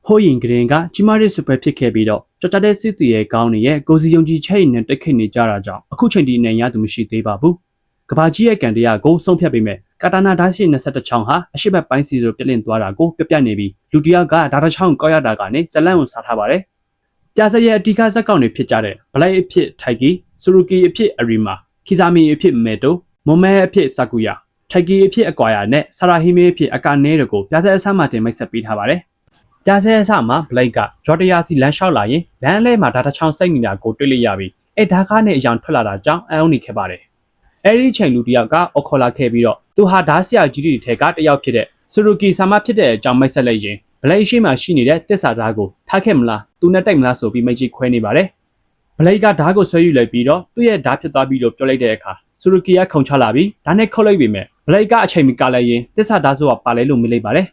ဟိုးရင်ကရင်ကကြီးမားတဲ့စစ်ပွဲဖြစ်ခဲ့ပြီးတော့ကြော်ကြတဲ့စစ်တီရဲ့ကောင်းနေရဲ့ကိုစီယုံကြီးချက်ရည်နဲ့တက်ခိနေကြတာကြောင့်အခုချိန်ဒီနေရသူမရှိသေးပါဘူးကဘာကြီးရဲ့ကန်တရားကိုဆုံးဖြတ်ပေးမယ်ကာတာနာဓာတ်ရှိ22ချောင်းဟာအရှိတ်ပိုင်းစီလိုပြက်လင့်သွားတာကိုပြနေပြီးလူတယောက်ကဓာတ်တစ်ချောင်းကောက်ရတာကနေဇလန့်ကိုစားထားပါတယ်ပြစရဲ့အတီးကဇက်ကောင်တွေဖြစ်ကြတဲ့ဘလိုက်အဖြစ်ထိုက်ကီဆူရူကီအဖြစ်အရီမာခီဇာမီအဖြစ်မေတိုမွန်မဲအဖြစ်ဆာကူယာထိုက်ကီအဖြစ်အကွာယာနဲ့ဆာရာဟီမီအဖြစ်အကာနဲတို့ကိုပြစအဆမ်းမှတင်မိတ်ဆက်ပေးထားပါတယ်ပြစဲအဆမှာဘလိုက်ကဂျော်တယာစီလမ်းလျှောက်လာရင်လမ်းလဲမှာဓာတ်တစ်ချောင်းစိတ်နေတာကိုတွေ့လိုက်ရပြီးဓာတ်ကားနဲ့အယောင်ထွက်လာတာကြောင့်အံ့ဩနေခဲ့ပါတယ်အဲဒီချိန်လူတယောက်ကအော်ခေါ်လာခဲ့ပြီးတော့သူဟာဓာတ်ဆရာကြီးတွေထဲကတယောက်ဖြစ်တဲ့ဆူရူကီဆာမဖြစ်တဲ့အကြောင်းမိတ်ဆက်လိုက်ရင်ဘလိုက်ရှိမှရှိနေတဲ့တစ္ဆာဓာတ်ကိုထားခဲ့မလားသူနဲ့တိုက်မလားဆိုပြီးမိတ်ကြီးခွဲနေပါတယ်ဘလိုက်ကဓာတ်ကိုဆွဲယူလိုက်ပြီးတော့သူ့ရဲ့ဓာတ်ဖြစ်သွားပြီးလို့ပြောလိုက်တဲ့အခါဆူရူကီကခုန်ချလာပြီးဓာတ်နဲ့ခုတ်လိုက်ပြီမဲ့ဘလိုက်ကအချိန်မကလိုက်ရင်တစ္ဆာဓာတ်ဆိုတာပါလဲလို့မေးလိုက်ပါတယ်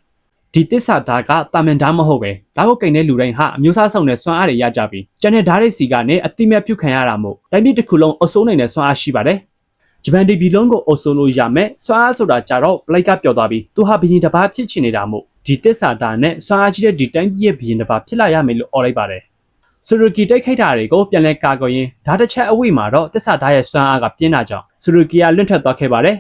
ဒီတစ္ဆာဓာတ်ကတာမန်ဓာတ်မဟုတ်ပဲဓာတ်ကိုကိန်းတဲ့လူတိုင်းဟာအမျိုးအစားဆောင်တဲ့စွမ်းအားတွေရကြပြီးကျန်တဲ့ဓာတ်တွေစီကနေအတိမဲ့ပြုတ်ခံရတာမို့တိုင်းပြည်တစ်ခုလုံးအုပ်စိုးနိုင်တဲ့စွမ်းအားရှိပါတယ်ဂျပန်ဒီဘီလုံးကိုအုပ်စိုးလို့ရမယ်စွမ်းအားဆိုတာကြတော့ဘလိုက်ကပြောသွားပြီးသူဟာဘရင်တစ်ပါးဖြစ်ချင်နေတာမို့ဒီတစ္ဆာဓာတ်နဲ့စွမ်းအားကြီးတဲ့ဒီတိုင်းပြည်ရဲ့ဘရင်တစ်ပါးဖြစ်လာရမယ်လို့អော်လိုက်ပါတယ်ဆူရူကီတိုက်ခိုက်တာတွေကိုပြန်လဲကာကွယ်ရင်ဓာတ်တစ်ချက်အဝိမှာတော့တစ္ဆာဓာတ်ရဲ့စွမ်းအားကပြင်းတာကြောင့်ဆူရူကီကလွင့်ထွက်သွားခဲ့ပါတယ်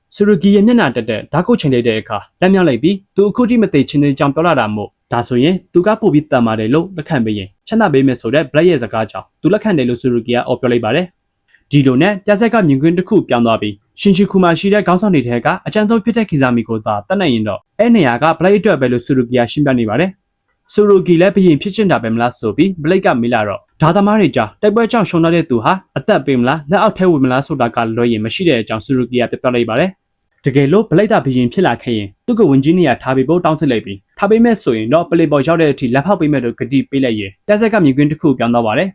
ဆူရူကီရဲ့မျက်နှာတက်ဓာတ်ကိုချိန်လိုက်တဲ့အခါလက်မြောက်လိုက်ပြီးသူအခုထိမသိချင်းတဲ့ကြောင့်ပြောလာတာမို့ဒါဆိုရင်သူကပို့ပြီးတန်ပါတယ်လို့လက်ခံပေးရင်ချမ်းသာပေးမယ်ဆိုတဲ့ဘလက်ရဲ့စကားကြောင့်သူလက်ခံတယ်လို့ဆူရူကီကအော်ပြောလိုက်ပါတယ်ဒီလိုနဲ့ပြဆက်ကမြင်ကွင်းတစ်ခုပြောင်းသွားပြီးရှင်ချီကူမာရှိတဲ့ခေါင်းဆောင်တွေထဲကအကျဉ်းဆုံးဖြစ်တဲ့ခီဇာမီကိုသာတတ်နိုင်ရင်တော့အဲ့နေရာကဘလိုက်အတွက်ပဲလို့ဆူရူကီကရှင်းပြနေပါတယ်ဆူရူကီလည်းဘရင်ဖြစ်ချင်တာပဲမလားဆိုပြီးဘလိုက်ကမေးလာတော့ဓာသမားတွေကြောင့်တိုက်ပွဲကြောင့်ရှုံတဲ့သူဟာအသက်ပေးမလားလက်အောက်ထဲဝင်မလားဆိုတာကလွှဲရင်မရှိတဲ့အကြောင်းဆူရူကီကပြောလိုက်ပါတယ်တကယ်လို့ဘလိုက်တာဘရင်ဖြစ်လာခဲ့ရင်သူ့ကိုဝင်ကြီးနေရထားပြီးဖို့တောင်းစစ်လိုက်ပြီးထားပေးမဲ့ဆိုရင်တော့ပလေပေါ်ရောက်တဲ့အထိလက်ဖောက်ပေးမဲ့လို့ဂတိပေးလိုက်ရင်တက်ဆက်ကမြင်ကွင်းတစ်ခုပြောင်းသွားပါတယ်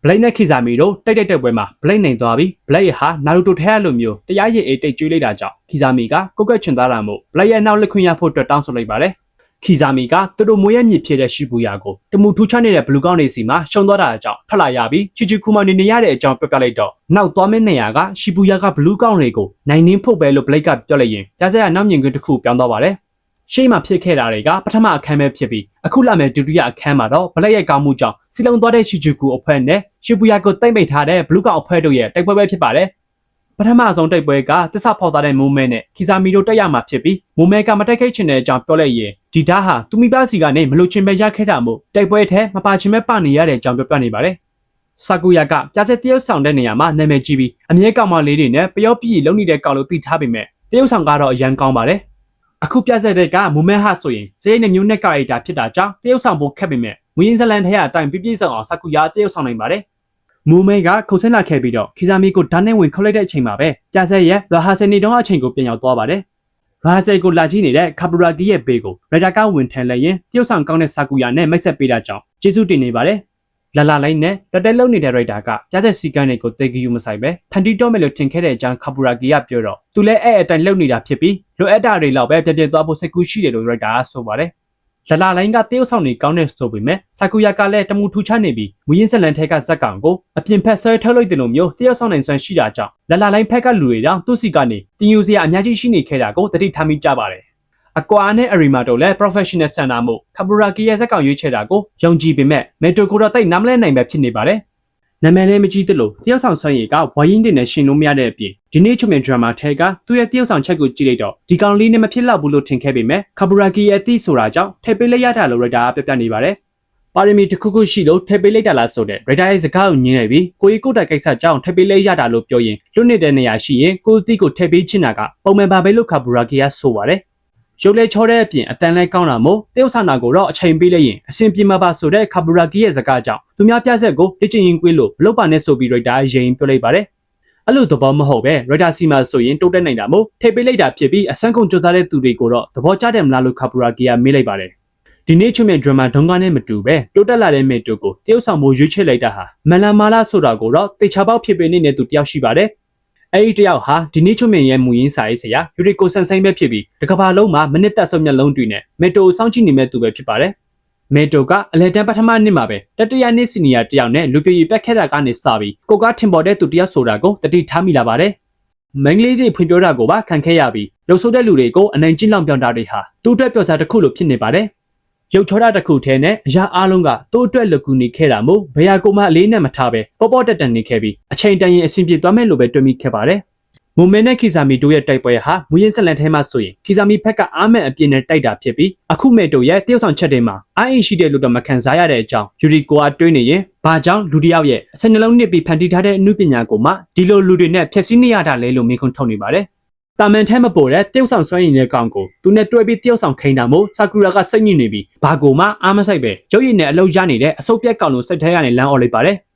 ဘလိုက်နဲ့ခီဇာမီတို့တိုက်ပွဲမှာဘလိုက်နိုင်သွားပြီးဘလိုက်ဟာနာရူတိုထဲလိုမျိုးတရားရည်အိတ်တိတ်ကျွေးလိုက်တာကြောင့်ခီဇာမီကကုတ်ကက်ချင်သားတာမို့ဘလိုက်ရဲ့နောက်လက်ခွင့်ရဖို့အတွက်တောင်းဆိုလိုက်ပါတယ်ခီဇာမီကသူတို့မွေးရမြစ်ဖြစ်တဲ့ရှိဘူးယာကိုတမူထူးချနေတဲ့ဘလူးကောင်းတွေစီမှာရှုံသွားတာအကြောင်းထွက်လာရပြီးချီချီကူမာနေရတဲ့အကြောင်းပြောပြလိုက်တော့နောက်သွားမယ့်နေရာကရှိဘူးယာကဘလူးကောင်းတွေကိုနိုင်နှင်းဖို့ပဲလို့ဘလိုက်ကပြောလိုက်ရင်ကြားစရာနောက်မြင်ကွင်းတစ်ခုပြောင်းသွားပါတယ်ရှေ့မှာဖြစ်ခဲ့တာတွေကပထမအခန်းပဲဖြစ်ပြီးအခုလာမယ့်ဒုတိယအခန်းမှာတော့ဘလက်ရဲ့ကောင်းမှုကြောင့်စီလုံးသွားတဲ့ရှိချီကူအဖွဲ့နဲ့ရှိဘူးယာကိုတိမ့်ပိတ်ထားတဲ့ဘလူးကောင်းအဖွဲ့တို့ရဲ့တိုက်ပွဲပဲဖြစ်ပါတယ်ပထမဆုံးတိုက်ပွဲကတစ္ဆဖော်သားတဲ့မိုးမဲနဲ့ခီဇာမီတို့တက်ရမှာဖြစ်ပြီးမိုးမဲကမတိုက်ခိုက်ချင်တဲ့အကြောင်းပြောလိုက်ရင်ဒီဓာတ်ဟာသူမိဘစီကနေမလို့ချင်းပဲရခဲ့တာမို့တိုက်ပွဲထဲမပါချင်းပဲပနေရတဲ့အကြောင်းပြောပြနေပါတယ်ဆာကူယာကပြဆက်တရုတ်ဆောင်တဲ့နေရာမှာနာမည်ကြီးပြီးအမြဲကောင်မလေးတွေနဲ့ပျော့ပြည်လုံနေတဲ့ကောင်လို့သိထားပေမဲ့တရုတ်ဆောင်ကတော့အရန်ကောင်းပါတယ်အခုပြဆက်တဲ့ကမိုးမဲဟာဆိုရင်စရိတ်နဲ့မျိုးနဲ့ကာရီတာဖြစ်တာကြောင့်တရုတ်ဆောင်ဖို့ခက်ပေမဲ့ဝင်းဇလန်ထဲအတိုင်းပြည့်စုံအောင်ဆာကူယာတရုတ်ဆောင်နိုင်ပါတယ်မူမဲကခုတ်ဆင်းလာခဲ့ပြီးတော့ခီဇာမီကိုဓာတ်နဲ့ဝင်ခုတ်လိုက်တဲ့အချိန်မှာပဲပြဆက်ရဲ့ရာဟာဆယ်နေတုန်းအချိန်ကိုပြန်ရောက်သွားပါတယ်ရာဟာဆယ်ကိုလာကြည့်နေတဲ့ကာပူရာကီရဲ့ဘေးကိုရိုက်တာကဝင်ထန်လိုက်ရင်တရုတ်ဆောင်ကောင်းတဲ့ဆာကူယာနဲ့မိတ်ဆက်ပေးတာကြောင့်ကျေးဇူးတင်နေပါတယ်လာလာလိုက်နဲ့တက်တက်လုံနေတဲ့ရိုက်တာကပြဆက်စီကန်းတွေကိုတေဂီယူမဆိုင်ပဲဖန်တီတော့မယ်လို့ထင်ခဲ့တဲ့အကြောင်းကာပူရာကီကပြောတော့သူလည်းအဲ့အတိုင်းလုံနေတာဖြစ်ပြီးလိုအပ်တာတွေလောက်ပဲပြပြသွားဖို့စိတ်ကူးရှိတယ်လို့ရိုက်တာကဆိုပါတယ်လာလာလိုင်းကတရုတ်ဆောင်နေကောင်းတဲ့ဆိုပေမဲ့ဆာကူယာကလည်းတမူထူချနေပြီးမူရင်းဇလန်ထဲကဇက်ကောင်ကိုအပြင်ဖက်ဆွဲထုတ်လိုက်တယ်လို့မျိုးတရုတ်ဆောင်နိုင်စွမ်းရှိတာကြောင့်လာလာလိုင်းဖက်ကလူတွေတောင်သူ့စီကနေတင်ယူစရာအများကြီးရှိနေခဲ့တာကိုတတိထားမိကြပါတယ်အကွာနဲ့အရီမာတို့လည်း professional center မို့ကာပူရာကီရဲ့ဇက်ကောင်ရွေးချယ်တာကိုယုံကြည်ပေမဲ့မေတိုကိုတော့တိတ်နားမလဲနိုင်ပဲဖြစ်နေပါတယ်နာမည်လည်းမကြီးသလိုတရုတ်ဆောင်ဆွမ်းရည်ကဝိုင်းရင်းတင်နဲ့ရှင်လို့မရတဲ့အပြင်ဒီနေ့ချုပ်မြင်ဒရမာထဲကသူ့ရဲ့တရုတ်ဆောင်ချက်ကိုကြည့်လိုက်တော့ဒီကောင်လေးနဲ့မဖြစ်တော့ဘူးလို့ထင်ခဲ့ပေမဲ့ကာပူရာကီရဲ့အသည့်ဆိုတာကြောင့်ထည့်ပေးလိုက်ရတာလို့ရိုက်တာကပြပြနေပါတယ်ပါရမီတစ်ခုခုရှိလို့ထည့်ပေးလိုက်တာလားဆိုတဲ့ရိုက်တာရဲ့စကားကိုညင်းလိုက်ပြီးကိုကြီးကိုတိုင်ကိစ္စကြောင့်ထည့်ပေးလိုက်ရတာလို့ပြောရင်လွတ်နေတဲ့နေရာရှိရင်ကိုအသည့်ကိုထည့်ပေးချင်တာကပုံမှန်ပါပဲလို့ကာပူရာကီကဆိုပါတယ်ရုပ်လဲချောတဲ့အပြင်အတန်လဲကောင်းတာမို့တရုတ်ဆောင်တာကိုတော့အချိန်ပေးလိုက်ရင်အဆင်ပြေမှာပါဆိုတဲ့ကာပူရာကီရဲ့စကားကြောင့်သူများပြဆက်ကိုလက်ကျင်ရင်ကွေးလို့မလုပ်ပါနဲ့ဆိုပြီးရိုက်တာရင်ပြောလိုက်ပါတယ်အဲ့လိုသဘောမဟုတ်ပဲရိုက်တာစီမာဆိုရင်တိုးတက်နိုင်တာမို့ထိပ်ပေးလိုက်တာဖြစ်ပြီးအဆန်းကုန်ကြိုးစားတဲ့သူတွေကိုတော့သဘောကျတယ်မလားလို့ကာပူရာကီကမေးလိုက်ပါတယ်ဒီနေ့ချွတ်မဲ့ဒရမာဒုံကနဲ့မတူပဲတိုးတက်လာတဲ့မေတိုကိုတရုတ်ဆောင်မို့ရွေးချယ်လိုက်တာဟာမန်လာမာလာဆိုတာကိုတော့တေချာပေါက်ဖြစ်ပေးနေတဲ့သူတယောက်ရှိပါတယ်အဲ့ဒီတယောက်ဟာဒီနေ့ချွတ်မြင်ရဲ့မူရင်းစာရေးဆရာယူရီကိုဆန်ဆိုင်ပဲဖြစ်ပြီးတကဘာလုံးမှာမိနစ်သက်ဆုံးမျက်လုံးတွေနဲ့မေတိုကိုစောင့်ကြည့်နေမဲ့သူပဲဖြစ်ပါတယ်မေတိုကအလဲတန်းပထမနှစ်မှာပဲတတိယနှစ်စီနီယာတယောက်နဲ့လူပြည့်ပြက်ခဲ့တာကနေစပြီးကိုကထင်ပေါ်တဲ့သူတယောက်ဆိုတာကိုတတိထားမိလာပါတယ်မင်္ဂလိတွေဖွင့်ပြောတာကိုပါခံခဲ့ရပြီးလှုပ်ဆိုးတဲ့လူတွေကိုအနိုင်ကျင့်လောင်ပြောင်းတာတွေဟာသူ့အတွက်ပြောစားတစ်ခုလိုဖြစ်နေပါတယ် ရုပ်ချောတာတစ်ခုထဲနဲ့အရာအားလုံးကတိုးအတွက်လွတ်ကူနေခဲ့တာမို့ဘယ်ဟာကိုမှအလေးနဲ့မထားပဲပေါ်ပေါ်တက်တက်နေခဲ့ပြီးအချိန်တန်ရင်အဆင်ပြေသွားမယ်လို့ပဲတွေးမိခဲ့ပါတယ်။မိုမင်နဲ့ခီဇာမီတို့ရဲ့တိုက်ပွဲဟာမူရင်းဇလန်ထဲမှာဆိုရင်ခီဇာမီဘက်ကအားမဲ့အပြင်းနဲ့တိုက်တာဖြစ်ပြီးအခုမေတိုရဲ့တရုတ်ဆောင်ချက်တွေမှာအိုင်းရှိတဲ့လို့တော့မခံစားရတဲ့အကြောင်းယူရီကိုကတွေးနေရင်ဘာကြောင့်လူတစ်ယောက်ရဲ့အစနှလုံးနစ်ပြီးဖန်တီးထားတဲ့အမှုပညာကိုမှဒီလိုလူတွေနဲ့ဖျက်ဆီးနေရတာလဲလို့မေခွန်းထုတ်နေပါတယ်။တာမန်ထဲမပေါ်တဲ့တရုတ်ဆောင်စွမ်းရည်တဲ့ကောင်ကိုသူနဲ့တွဲပြီးတရုတ်ဆောင်ခိန်တာမို့ဆာကူရာကစိတ်ညစ်နေပြီးဘာကိုမှအားမဆိုင်ပဲရုပ်ရည်နဲ့အလုပ်ရနေတဲ့အဆုပ်ပြက်ကောင်လိုစိတ်ထဲကနေလမ်းអော်လိုက်ပါတယ်။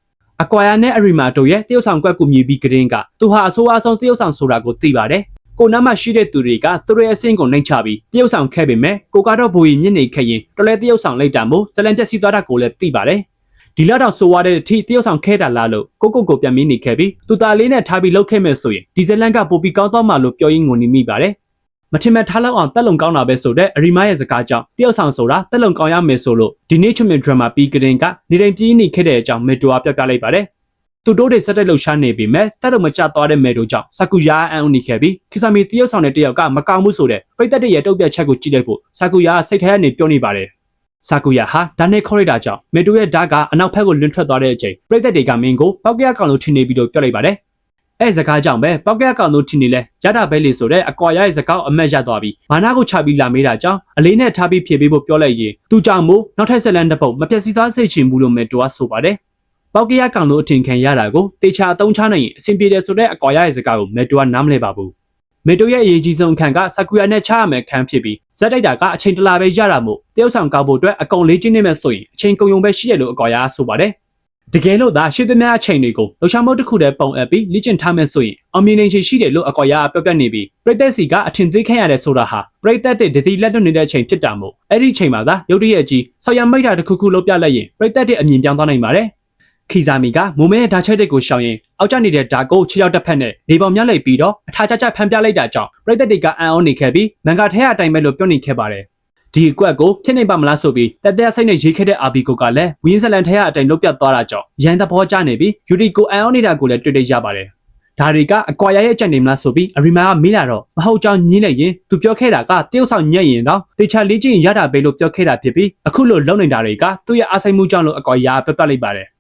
အကွာယာနဲ့အရီမာတို့ရဲ့တရုတ်ဆောင်ကွက်ကိုမြည်ပြီးကရင်ကသူဟာအဆိုးအဆုံးတရုတ်ဆောင်ဆိုတာကိုသိပါတယ်။ကိုနားမှာရှိတဲ့သူတွေကသူတို့ရဲ့အဆင့်ကိုနှိမ်ချပြီးတရုတ်ဆောင်ခဲ့ပေမဲ့ကိုကတော့ဘူရီမြင့်နေခဲ့ရင်တော်လဲတရုတ်ဆောင်လိုက်တာမို့ဇလန်ပြက်စီးသွားတာကိုလည်းသိပါတယ်။ဒီလောက်တော့ဆိုရတဲ့အထိတရုတ်ဆောင်ခဲတာလားလို့ကိုပြန်မင်းနေခဲ့ပြီးသူသားလေးနဲ့ထားပြီးလှုပ်ခဲ့မဲ့ဆိုရင်ဒီဇလန်ကပိုပြီးကောင်းတော့မှလို့ပြောရင်းငုံနေမိပါတယ်။မထင်မှတ်ထားလောက်အောင်တက်လုံကောင်းတာပဲဆိုတဲ့အရီမာရဲ့စကားကြောင့်တရုတ်ဆောင်ဆိုတာတက်လုံကောင်းရမယ်ဆိုလို့ဒီနေ့ချွန်မင်ဒရမာပြီးကရင်ကနေတိုင်းပြင်းနေခဲ့တဲ့အကြောင်းမေတိုကပြပြလိုက်ပါတယ်။သူတို့တွေစက်တက်လှုပ်ရှားနေပြီမဲ့တက်တော့မကျသွားတဲ့မေတိုကြောင့်ဆာကူယာအန်ဦးနေခဲ့ပြီးခီဆာမီတရုတ်ဆောင်တဲ့တယောက်ကမကောင်းဘူးဆိုတဲ့ပိတ်သက်တဲ့ရဲ့တုတ်ပြတ်ချက်ကိုကြည့်လိုက်ဖို့ဆာကူယာစိတ်ထဲကနေပြောနေပါတယ်။ဆာကူယာဟာဒါနဲ့ခေါ်ရတာကြောင့်မေတိုရဲ့ဓာတ်ကအနောက်ဘက်ကိုလွန်ထွက်သွားတဲ့အချိန်ပိတ်သက်တွေကမင်းကိုပောက်ကရကောင်လို့ထင်နေပြီးတော့ပြောလိုက်ပါတယ်။အဲစကားကြောင့်ပဲပောက်ကရကောင်လို့ထင်နေလဲရတာပဲလေဆိုတဲ့အကွာရရဲ့စကားအမတ်ရသွားပြီးမာနာကိုချပြီးလာမေးတာကြောင့်အလေးနဲ့ထားပြီးဖြေပေးဖို့ပြောလိုက်ရင်သူကြောင့်မို့နောက်ထပ်ဆက်လန်တစ်ပုတ်မပြတ်စီသွားစေချင်ဘူးလို့မေတိုကဆိုပါတယ်။ပောက်ကရကောင်လို့အထင်ခံရတာကိုတေချာအသုံးချနိုင်ရင်အဆင်ပြေတယ်ဆိုတဲ့အကွာရရဲ့စကားကိုမေတိုကနားမလဲပါဘူး။မေတိုရဲ့အရေးကြီးဆုံးအခန်းကဆာကူယာနဲ့ချရမယ်ခန်းဖြစ်ပြီးဇက်တိုက်တာကအချိန်တလာပဲရတာမို့တရုတ်ဆောင်ကောက်ဖို့အတွက်အကုန်လေးချင်းနေမဲ့ဆိုရင်အချိန်ကုန်ုံပဲရှိရလို့အကွာရဆိုပါတယ်။တကယ်လို့သာရှိသမျှအချိန်တွေကိုလှရှာမုတ်တစ်ခုတည်းပုံအပ်ပြီးလေ့ကျင့်ထားမယ်ဆိုရင်အောင်မြင်နေချင်ရှိတယ်လို့အကွာရပြောပြနေပြီးပရိသတ်စီကအထင်သေးခံရတဲ့ဆိုတာဟာပရိသတ်တဲ့ဒတိလက်လွတ်နေတဲ့အချိန်ဖြစ်တာမို့အဲ့ဒီအချိန်မှာသာရုတ်တရက်ကြီးဆော်ရမိတ်တာတစ်ခုခုလုပ်ပြလိုက်ရင်ပရိသတ်တဲ့အမြင်ပြောင်းသွားနိုင်ပါတယ်။ခီဇာမီကမိုမဲဓာချက်တွေကိုရှောင်ရင်အောက်ကျနေတဲ့ဓာကိုခြေရောက်တစ်ဖက်နဲ့နေပေါင်မြလိုက်ပြီးတော့အထာကျကျဖန်ပြလိုက်တာကြောင့်ပရိသတ်တွေကအံ့ဩနေခဲ့ပြီးမန်ဂါထဲအတိုင်းပဲလို့ပြောနေခဲ့ပါတယ်။ဒီအကွက်ကိုဖြစ်နေပါမလားဆိုပြီးတက်တဲ့စိတ်နဲ့ရေးခဲ့တဲ့အာဘီကိုကလည်းဝင်းဇလန်ထဲအတိုင်းလုတ်ပြတ်သွားတာကြောင့်ရန်သဘောကျနေပြီးယူရီကိုအံ့ဩနေတာကိုလည်းတွေ့တွေ့ရပါတယ်။ဒါတွေကအကွာရရဲ့အကြံနေမလားဆိုပြီးအရီမာကမေးလာတော့မဟုတ်ကြောင်းညင်းလိုက်ရင်သူပြောခဲ့တာကတရုတ်ဆောင်ညက်ရင်တော့တေချာလေးချင်းရတာပဲလို့ပြောခဲ့တာဖြစ်ပြီးအခုလိုလုံနေတာတွေကသူ့ရဲ့အားစိတ်မှုကြောင့်လို့အကွာရပြပြလိုက်ပါတယ်။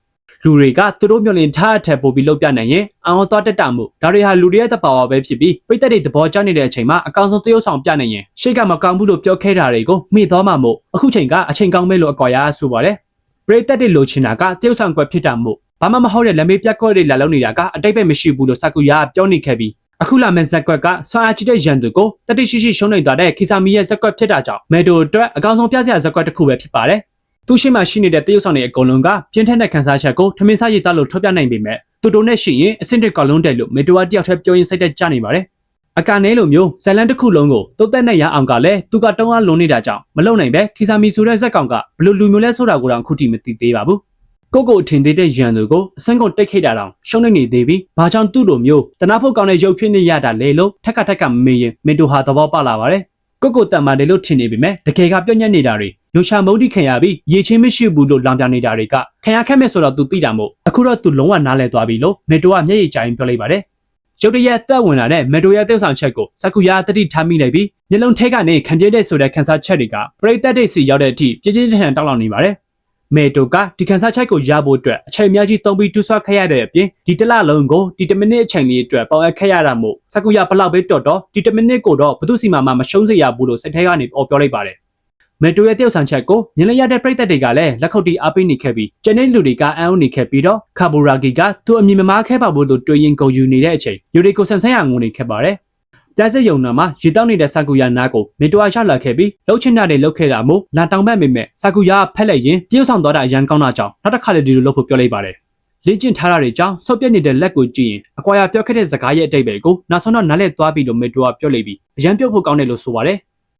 လူတွေကသူတို့မျှော်လင့်ထားတဲ့ပို့ပြီးလုတ်ပြနိုင်ရင်အောင်သွားတက်တာမှုဒါတွေဟာလူတွေရဲ့သဘာဝပဲဖြစ်ပြီးပိတ်သက်တွေသဘောကျနေတဲ့အချိန်မှာအကောင်ဆုံးတရုတ်ဆောင်ပြနိုင်ရင်ရှေ့ကမကောင်းဘူးလို့ပြောခဲ့တာတွေကိုမေ့သွားမှမို့အခုချိန်ကအချိန်ကောင်းမဲလို့အကွာရဆိုပါတယ်ပရိသတ်တွေလိုချင်တာကတရုတ်ဆောင်ကွက်ဖြစ်တာမို့ဘာမှမဟုတ်တဲ့လက်မေးပြက်ကွက်တွေလာလုံးနေတာကအတိတ်ပဲမရှိဘူးလို့ဆာကူယာကပြောနေခဲ့ပြီးအခုလာမဲ့ဇက်ကွက်ကဆွမ်းအားကြီးတဲ့ရန်သူကိုတတိရှိရှိရှုံးနိုင်သွားတဲ့ခီဆာမီရဲ့ဇက်ကွက်ဖြစ်တာကြောင့်မေတိုအတွက်အကောင်ဆုံးပြစရာဇက်ကွက်တစ်ခုပဲဖြစ်ပါတယ်သူရှိမှရှိနေတဲ့တရုတ်ဆောင်တွေအကုန်လုံးကပြင်းထန်တဲ့ခန်းစားချက်ကိုထမင်းစားရည်သားလို့ထုတ်ပြနိုင်ပေမဲ့သူတို့နဲ့ရှိရင်အဆင့်တစ်ကောက်လုံးတယ်လို့မေတိုဝါတယောက်တည်းပြောရင်စိတ်သက်ကြနေပါတယ်။အကာနဲလိုမျိုးဇလန်တစ်ခုလုံးကိုတုတ်သက်နဲ့ရအောင်ကလည်းသူကတုံးအားလွန်နေတာကြောင့်မလုံနိုင်ပဲခီဆာမီဆိုတဲ့ဇက်ကောင်ကဘလို့လူမျိုးလဲဆိုတာကိုတော့အခုထိမသိသေးပါဘူး။ကိုအထင်သေးတဲ့ရန်သူကိုအစင်းကုန်တိတ်ခိတ်တာတောင်ရှုံးနေသေးပြီးဘာကြောင့်သူ့လိုမျိုးတနာဖို့ကောင်းတဲ့ရုပ်ဖြစ်နေရတာလဲလို့ထက်ကမမေးရင်မေတိုဟာသဘောပေါက်လာပါတယ်။ကိုတန်မာတယ်လို့ထင်နေပေမဲ့တကယ်ကပြောညက်နေတာတွေရုရှာမုံတိခံရပြီးရေချင်းမရှိဘူးလို့လောင်ပြနေတာတွေကခံရခက်မဲ့ဆိုတော့သူသိတာမို့အခုတော့သူလုံးဝနားလဲသွားပြီလို့မေတိုကမျက်ရည်ကြိုင်ပြောလိုက်ပါတယ်ရုတ်တရက်သက်ဝင်လာတဲ့မေတိုရဲ့သေဆောင်ချက်ကိုဆာကူယာတတိထားမိလိုက်ပြီးမျက်လုံးထဲကနေခံပြတဲ့ဆိုတဲ့ခန်းစားချက်တွေကပရိသတ်တွေစီရောက်တဲ့အထိပြင်းပြင်းထန်ထန်တောက်လောင်နေပါတယ်မေတိုကဒီခန်းစားချက်ကိုရဖို့အတွက်အချိန်အများကြီးသုံးပြီးတူးဆွခဲ့ရတဲ့အပြင်ဒီတစ်လလုံးကိုဒီ10မိနစ်အချိန်လေးအတွက်ပေါင်အပ်ခဲ့ရတာမို့ဆာကူယာဘလောက်ပဲတော်တော့ဒီ10မိနစ်ကိုတော့ဘသူစီမှာမရှုံးစေရဘူးလို့စိတ်ထဲကနေပြောလိုက်ပါတယ်မေတိုရဲ့တယောက်ဆန်ချက်ကိုမြင်လိုက်ရတဲ့ပရိသတ်တွေကလည်းလက်ခုပ်တီးအားပေးနေခဲ့ပြီးကျန်တဲ့လူတွေကအံ့ဩနေခဲ့ပြီးတော့ခါဘူရာဂီကသူ့အမြင်မမားခဲ့ပါဘူးလို့တွေးရင်ကုန်ယူနေတဲ့အချိန်ယူရီကိုဆန်ဆန်းရငုံနေခဲ့ပါတယ်။ကြားစက်ယုံနာမှာရေတောက်နေတဲ့ဆာကူယာနာကိုမေတိုကရောက်လာခဲ့ပြီးလှုပ်ချင်တာတွေလှုပ်ခဲ့တာမို့လာတောင်ပတ်မိမဲ့ဆာကူယာဖက်လိုက်ရင်တရုတ်ဆောင်သွားတာအရန်ကောင်းတာကြောင့်နောက်တစ်ခါလေဒီလိုလုပ်ဖို့ပြောလိုက်ပါတယ်။လေ့ကျင့်ထားတာတွေကြောင့်ဆုပ်ပြက်နေတဲ့လက်ကိုကြည့်ရင်အကွာရပြောခဲ့တဲ့စကားရဲ့အတိတ်ပဲကိုနောက်ဆုံးတော့နားလဲသွားပြီးလို့မေတိုကပြောလိုက်ပြီးအရန်ပြုတ်ဖို့ကောင်းတယ်လို့ဆိုပါတယ်။